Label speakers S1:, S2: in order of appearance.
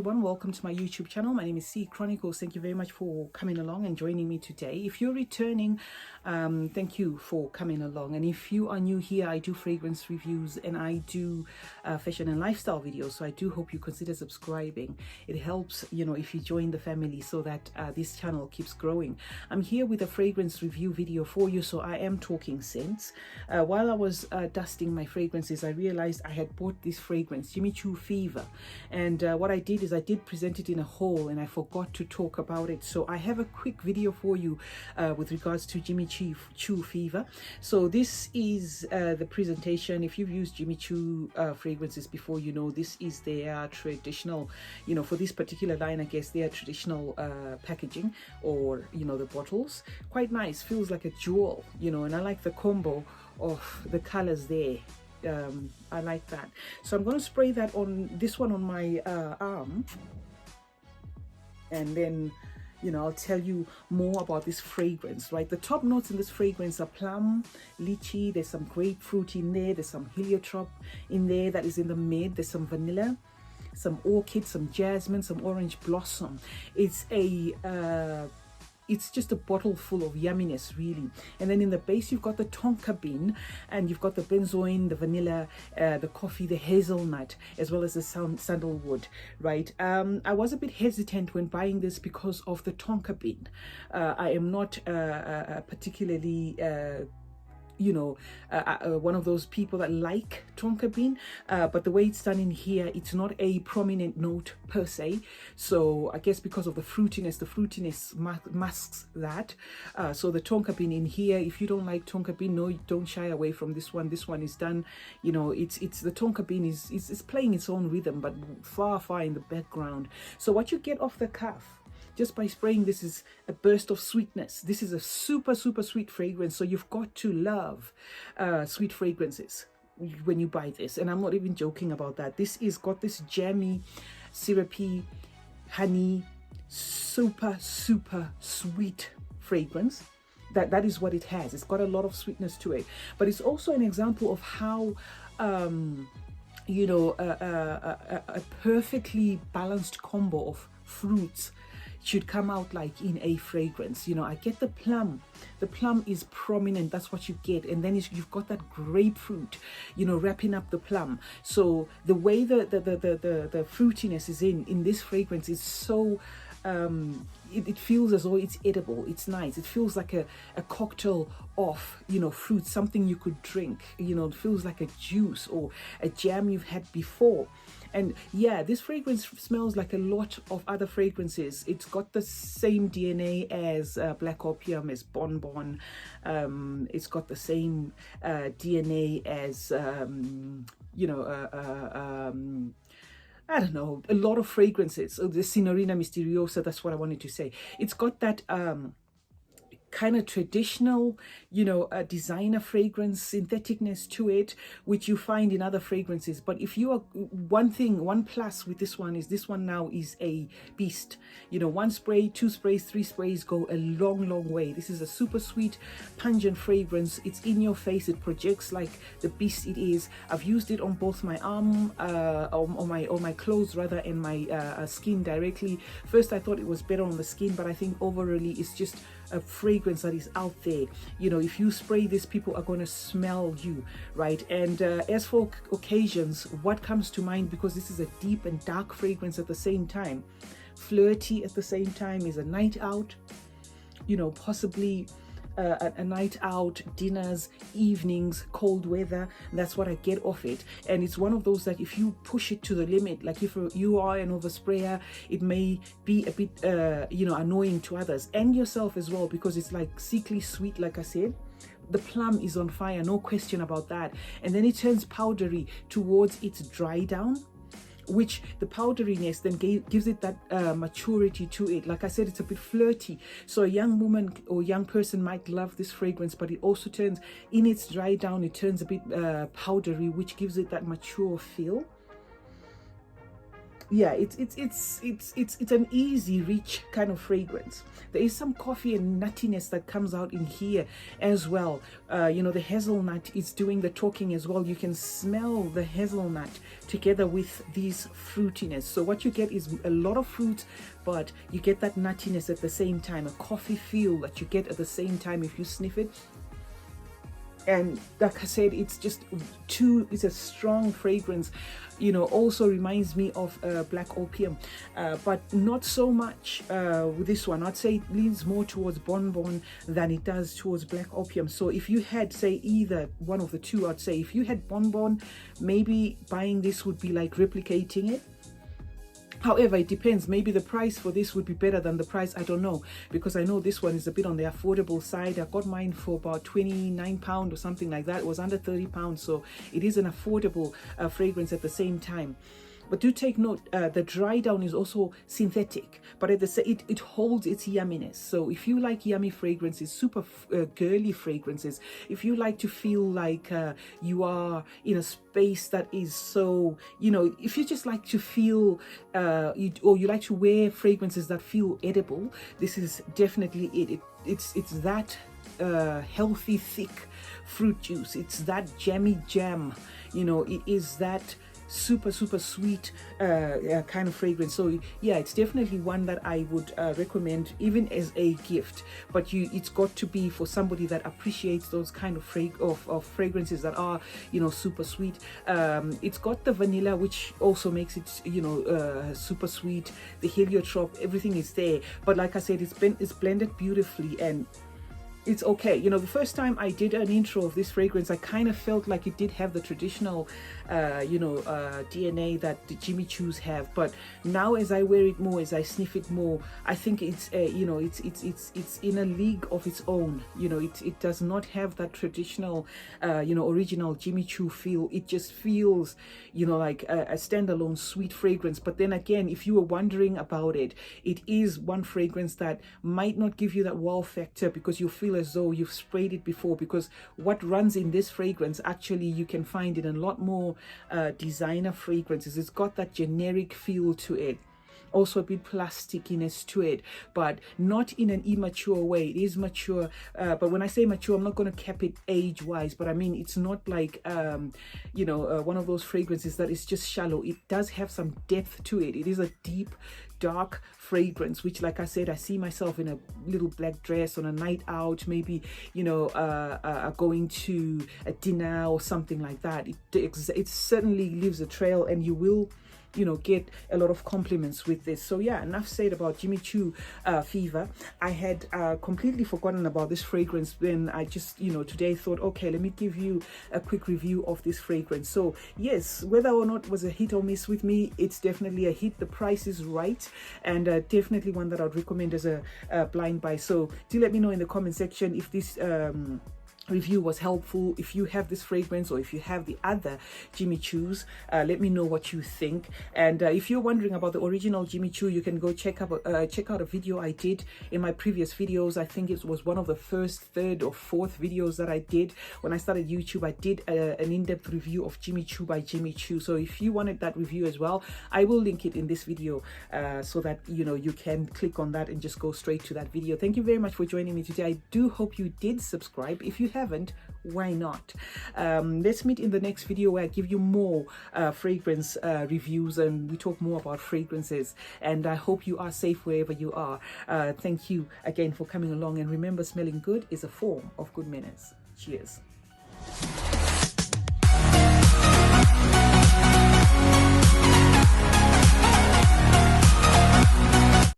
S1: everyone, welcome to my YouTube channel. My name is C Chronicles. Thank you very much for coming along and joining me today. If you're returning, thank you for coming along. And if you are new here, I do fragrance reviews and I do fashion and lifestyle videos. So I do hope you consider subscribing. It helps, if you join the family so that this channel keeps growing. I'm here with a fragrance review video for you, so I am talking scents. While I was dusting my fragrances, I realized I had bought this fragrance, Jimmy Choo Fever. And what I did is I did present it in a haul and I forgot to talk about it. So I have a quick video for you with regards to Jimmy Choo Fever. So this is the presentation. If you've used Jimmy Choo fragrances before, this is their traditional, for this particular line, I guess their traditional packaging, or, the bottles. Quite nice, feels like a jewel, and I like the combo of the colors there. I like that. So I'm going to spray that on this one on my arm, and then I'll tell you more about this fragrance, right? The top notes in this fragrance are plum, lychee, there's some grapefruit in there, there's some heliotrope in there that is in the mid, there's some vanilla, some orchid, some jasmine, some orange blossom. It's just a bottle full of yumminess, really. And then in the base, you've got the tonka bean, and you've got the benzoin, the vanilla, the coffee, the hazelnut, as well as the sandalwood, right? I was a bit hesitant when buying this because of the tonka bean. I am not particularly one of those people that like tonka bean, but the way it's done in here, it's not a prominent note per se. So I guess because of the fruitiness masks that. So the tonka bean in here, if you don't like tonka bean, no, don't shy away from this one. This one is done, it's the tonka bean is playing its own rhythm, but far in the background. So what you get off the cuff just by spraying this is a burst of sweetness. This is a super sweet fragrance, so you've got to love sweet fragrances when you buy this, and I'm not even joking about that. This is got this jammy, syrupy, honey, super sweet fragrance. That is what it has. It's got a lot of sweetness to it, but it's also an example of how a perfectly balanced combo of fruits should come out like in a fragrance. I get the plum. The plum is prominent, that's what you get, and then you've got that grapefruit, wrapping up the plum. So the way the fruitiness is in this fragrance is so it feels as though it's edible. It's nice. It feels like a cocktail of fruit, something you could drink. It feels like a juice or a jam you've had before. And yeah, this fragrance smells like a lot of other fragrances. It's got the same DNA as Black Opium, as Bonbon. It's got the same DNA as I don't know, a lot of fragrances. So the Signorina Misteriosa, that's what I wanted to say. It's got that kind of traditional, designer fragrance syntheticness to it, which you find in other fragrances. But if you are one plus with this one now is a beast. One spray, two sprays, three sprays go a long way. This is a super sweet, pungent fragrance. It's in your face. It projects like the beast it is. I've used it on both my arm, on my clothes rather, and my skin directly. First, I thought it was better on the skin, but I think overall it's just a fragrance that is out there. If you spray this, people are going to smell you, right? And as for occasions, what comes to mind, because this is a deep and dark fragrance at the same time, flirty at the same time, is a night out, possibly a night out, dinners, evenings, cold weather. That's what I get off it. And it's one of those that if you push it to the limit, like if you are an oversprayer, it may be a bit annoying to others and yourself as well, because it's like sickly sweet, like I said. The plum is on fire, no question about that. And then it turns powdery towards its dry down, which the powderiness then gives it that maturity to it. Like I said, it's a bit flirty. So a young woman or young person might love this fragrance, but it also turns, in its dry down, it turns a bit powdery, which gives it that mature feel. yeah, it's an easy reach kind of fragrance. There is some coffee and nuttiness that comes out in here as well. You know, the hazelnut is doing the talking as well. You can smell the hazelnut together with these fruitiness. So what you get is a lot of fruit, but you get that nuttiness at the same time, a coffee feel that you get at the same time if you sniff it. And like I said, it's a strong fragrance. You know, also reminds me of black opium, but not so much with this one. I'd say it leans more towards bonbon than it does towards black opium. So if you had, say, either one of the two, I'd say if you had bonbon, maybe buying this would be like replicating it. However, it depends. Maybe the price for this would be better than the price. I don't know, because I know this one is a bit on the affordable side. I got mine for about £29 or something like that. It was under £30, so it is an affordable fragrance at the same time. But do take note, the dry down is also synthetic, but at the it holds its yumminess. So if you like yummy fragrances, super girly fragrances, if you like to feel like you are in a space that is so, you know, if you just like to feel or you like to wear fragrances that feel edible, this is definitely it. It's that healthy, thick fruit juice. It's that jammy jam, you know, it is that super sweet kind of fragrance. So yeah, it's definitely one that I would recommend even as a gift, but it's got to be for somebody that appreciates those kind of fragrances that are, you know, super sweet. It's got the vanilla, which also makes it, you know, super sweet. The heliotrope, everything is there, but like I said, it's blended beautifully, and it's okay. You know, the first time I did an intro of this fragrance, I kind of felt like it did have the traditional DNA that the Jimmy Choos have, but now as I wear it more, as I sniff it more, I think it's you know, it's in a league of its own. You know, it does not have that traditional you know, original Jimmy Choo feel. It just feels, you know, like a standalone sweet fragrance. But then again, if you were wondering about it, it is one fragrance that might not give you that wow factor because you feel as though you've sprayed it before, because what runs in this fragrance actually you can find in a lot more designer fragrances. It's got that generic feel to it, also a bit plastickiness to it, but not in an immature way. It is mature, but when I say mature, I'm not going to cap it age wise, but I mean, it's not like you know, one of those fragrances that is just shallow. It does have some depth to it. It is a deep, dark fragrance, which, like I said, I see myself in a little black dress on a night out, maybe, you know, going to a dinner or something like that. It certainly leaves a trail, and you will, you know, get a lot of compliments with this. So yeah, enough said about Jimmy Choo Fever. I had completely forgotten about this fragrance when I just, you know, today thought, okay, let me give you a quick review of this fragrance. So yes, whether or not it was a hit or miss with me, it's definitely a hit. The price is right, and definitely one that I'd recommend as a blind buy. So do let me know in the comment section if this review was helpful. If you have this fragrance, or if you have the other Jimmy Choos, let me know what you think. And if you're wondering about the original Jimmy Choo, you can go check out a video I did in my previous videos. I think it was one of the first, third or fourth videos that I did when I started YouTube. I did an in-depth review of Jimmy Choo by Jimmy Choo. So if you wanted that review as well, I will link it in this video so that, you know, you can click on that and just go straight to that video. Thank you very much for joining me today. I do hope you did subscribe. If you haven't, why not? Let's meet in the next video where I give you more fragrance reviews, and we talk more about fragrances. And I hope you are safe wherever you are. Thank you again for coming along, and remember, smelling good is a form of good manners. Cheers.